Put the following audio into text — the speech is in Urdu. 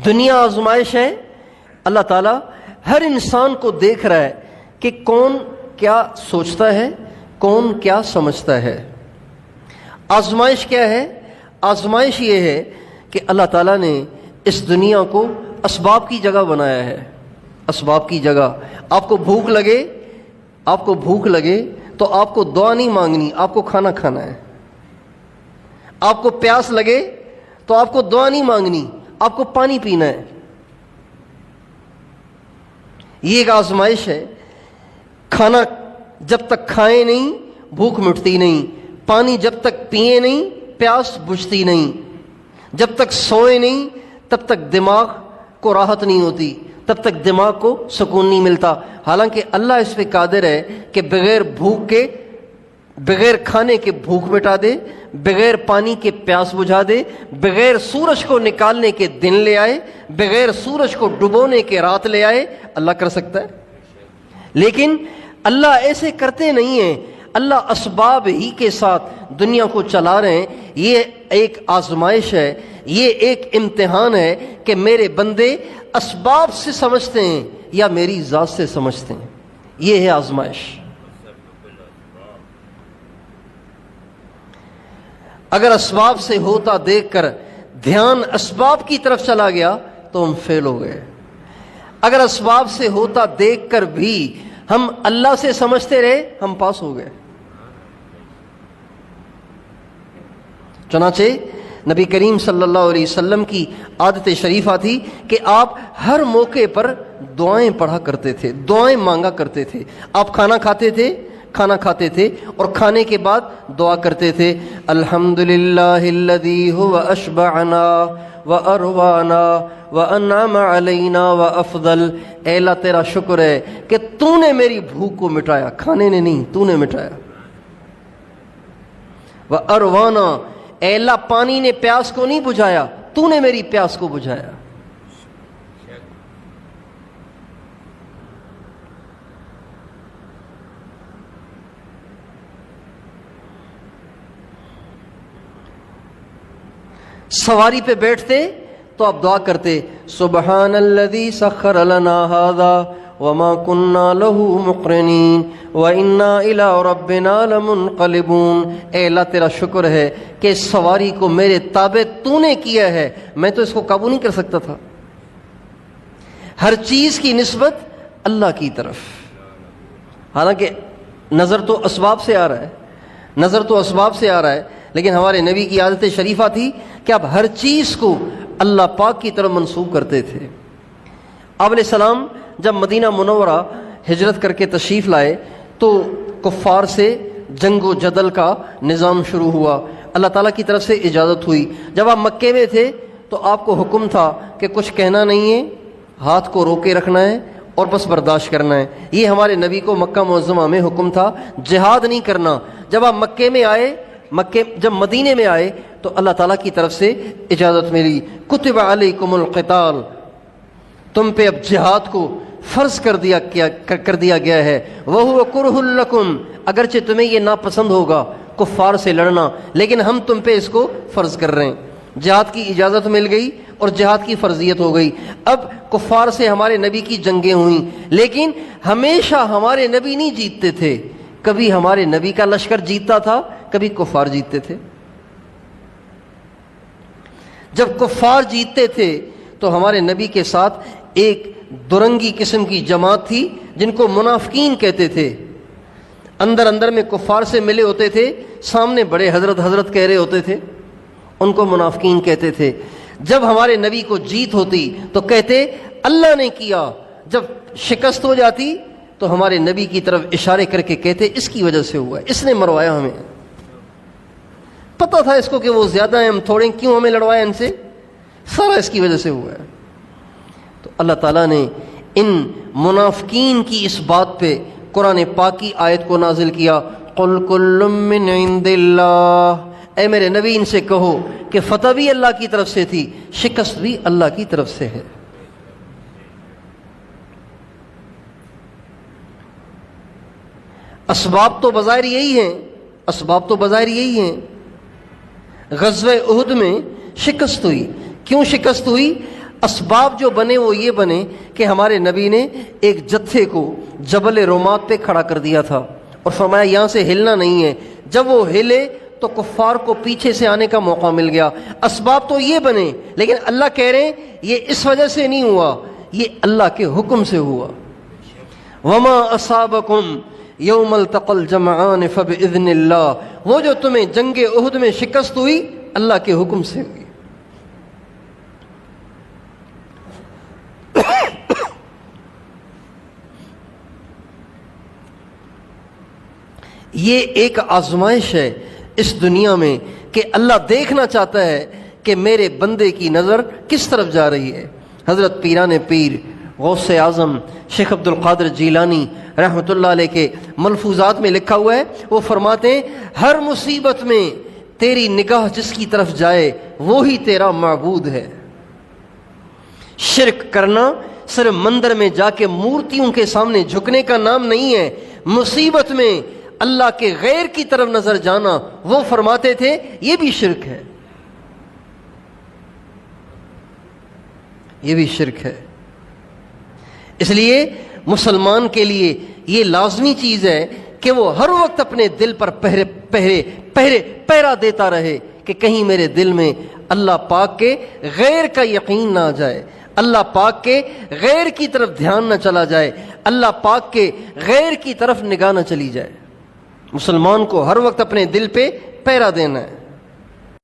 دنیا آزمائش ہے. اللہ تعالیٰ ہر انسان کو دیکھ رہا ہے کہ کون کیا سوچتا ہے, کون کیا سمجھتا ہے. آزمائش کیا ہے؟ آزمائش یہ ہے کہ اللہ تعالیٰ نے اس دنیا کو اسباب کی جگہ بنایا ہے. اسباب کی جگہ. آپ کو بھوک لگے تو آپ کو دعا نہیں مانگنی, آپ کو کھانا کھانا ہے. آپ کو پیاس لگے تو آپ کو دعا نہیں مانگنی, آپ کو پانی پینا ہے. یہ ایک آزمائش ہے. کھانا جب تک کھائیں نہیں بھوک مٹتی نہیں, پانی جب تک پیئے نہیں پیاس بجھتی نہیں, جب تک سوئے نہیں تب تک دماغ کو راحت نہیں ہوتی, تب تک دماغ کو سکون نہیں ملتا. حالانکہ اللہ اس پہ قادر ہے کہ بغیر کھانے کے بھوک مٹا دے, بغیر پانی کے پیاس بجھا دے, بغیر سورج کو نکالنے کے دن لے آئے, بغیر سورج کو ڈبونے کے رات لے آئے. اللہ کر سکتا ہے. لیکن اللہ ایسے کرتے نہیں ہیں. اللہ اسباب ہی کے ساتھ دنیا کو چلا رہے ہیں. یہ ایک آزمائش ہے, یہ ایک امتحان ہے کہ میرے بندے اسباب سے سمجھتے ہیں یا میری ذات سے سمجھتے ہیں. یہ ہے آزمائش. اگر اسباب سے ہوتا دیکھ کر دھیان اسباب کی طرف چلا گیا تو ہم فیل ہو گئے. اگر اسباب سے ہوتا دیکھ کر بھی ہم اللہ سے سمجھتے رہے ہم پاس ہو گئے. چنانچہ نبی کریم صلی اللہ علیہ وسلم کی عادت شریفہ تھی کہ آپ ہر موقع پر دعائیں پڑھا کرتے تھے, دعائیں مانگا کرتے تھے. آپ کھانا کھاتے تھے اور کھانے کے بعد دعا کرتے تھے, الحمدللہ الذی هو اشبعنا واروانا وانعم علینا وافضل. اے اللہ تیرا شکر ہے کہ تو نے میری بھوک کو مٹایا, کھانے نے نہیں, تو نے مٹایا. واروانا, اے اللہ پانی نے پیاس کو نہیں بجھایا, تو نے میری پیاس کو بجھایا. سواری پہ بیٹھتے تو آپ دعا کرتے, سبحان الذی سخر لنا ھذا وما كنا له مقرنین وانا الى ربنا لمنقلبون. اے اللہ تیرا شکر ہے کہ اس سواری کو میرے تابع تو نے کیا ہے, میں تو اس کو قابو نہیں کر سکتا تھا. ہر چیز کی نسبت اللہ کی طرف. حالانکہ نظر تو اسباب سے آ رہا ہے, لیکن ہمارے نبی کی عادت شریفہ تھی کہ آپ ہر چیز کو اللہ پاک کی طرف منسوب کرتے تھے. آپ علیہ السلام جب مدینہ منورہ ہجرت کر کے تشریف لائے تو کفار سے جنگ و جدل کا نظام شروع ہوا. اللہ تعالیٰ کی طرف سے اجازت ہوئی. جب آپ مکے میں تھے تو آپ کو حکم تھا کہ کچھ کہنا نہیں ہے, ہاتھ کو روکے رکھنا ہے اور بس برداشت کرنا ہے. یہ ہمارے نبی کو مکہ معظمہ میں حکم تھا, جہاد نہیں کرنا. جب آپ جب مدینے میں آئے تو اللہ تعالیٰ کی طرف سے اجازت ملی, کتب علیکم القتال, تم پہ اب جہاد کو فرض کر دیا گیا ہے. وَهُوَ كُرْهٌ لَكُمْ, اگرچہ تمہیں یہ ناپسند ہوگا کفار سے لڑنا, لیکن ہم تم پہ اس کو فرض کر رہے ہیں. جہاد کی اجازت مل گئی اور جہاد کی فرضیت ہو گئی. اب کفار سے ہمارے نبی کی جنگیں ہوئیں, لیکن ہمیشہ ہمارے نبی نہیں جیتتے تھے. کبھی ہمارے نبی کا لشکر جیتتا تھا, کبھی کفار جیتتے تھے. جب کفار جیتتے تھے تو ہمارے نبی کے ساتھ ایک درنگی قسم کی جماعت تھی جن کو منافقین کہتے تھے. اندر میں کفار سے ملے ہوتے تھے, سامنے بڑے حضرت کہہ رہے ہوتے تھے, ان کو منافقین کہتے تھے. جب ہمارے نبی کو جیت ہوتی تو کہتے اللہ نے کیا. جب شکست ہو جاتی تو ہمارے نبی کی طرف اشارے کر کے کہتے اس کی وجہ سے ہوا ہے, اس نے مروایا ہمیں. پتہ تھا اس کو کہ وہ زیادہ ہیں, ہم تھوڑے, کیوں ہمیں لڑوایا ان سے, سارا اس کی وجہ سے ہوا ہے. تو اللہ تعالیٰ نے ان منافقین کی اس بات پہ قرآن پاک کی آیت کو نازل کیا, قل کل من عند اللہ. اے میرے نبی ان سے کہو کہ فتح بھی اللہ کی طرف سے تھی, شکست بھی اللہ کی طرف سے ہے. اسباب تو بظاہر یہی ہیں. غزوہ احد میں شکست ہوئی. کیوں شکست ہوئی؟ اسباب جو بنے وہ یہ بنے کہ ہمارے نبی نے ایک جتھے کو جبل رومات پہ کھڑا کر دیا تھا اور فرمایا یہاں سے ہلنا نہیں ہے. جب وہ ہلے تو کفار کو پیچھے سے آنے کا موقع مل گیا. اسباب تو یہ بنے، لیکن اللہ کہہ رہے ہیں یہ اس وجہ سے نہیں ہوا، یہ اللہ کے حکم سے ہوا. وما اصابکم یوم التقى الجمعان فباذن اللہ، وہ جو تمہیں جنگ احد میں شکست ہوئی اللہ کے حکم سے ہوئی. یہ ایک آزمائش ہے اس دنیا میں کہ اللہ دیکھنا چاہتا ہے کہ میرے بندے کی نظر کس طرف جا رہی ہے. حضرت پیران پیر غوث اعظم شیخ عبد القادر جیلانی رحمۃ اللہ علیہ کے ملفوظات میں لکھا ہوا ہے، وہ فرماتے ہیں ہر مصیبت میں تیری نگاہ جس کی طرف جائے وہی تیرا معبود ہے. شرک کرنا صرف مندر میں جا کے مورتیوں کے سامنے جھکنے کا نام نہیں ہے. مصیبت میں اللہ کے غیر کی طرف نظر جانا، وہ فرماتے تھے یہ بھی شرک ہے، یہ بھی شرک ہے. اس لیے مسلمان کے لیے یہ لازمی چیز ہے کہ وہ ہر وقت اپنے دل پر پہرا دیتا رہے کہ کہیں میرے دل میں اللہ پاک کے غیر کا یقین نہ آ جائے، اللہ پاک کے غیر کی طرف دھیان نہ چلا جائے، اللہ پاک کے غیر کی طرف نگاہ نہ چلی جائے. مسلمان کو ہر وقت اپنے دل پہ پہرا دینا ہے.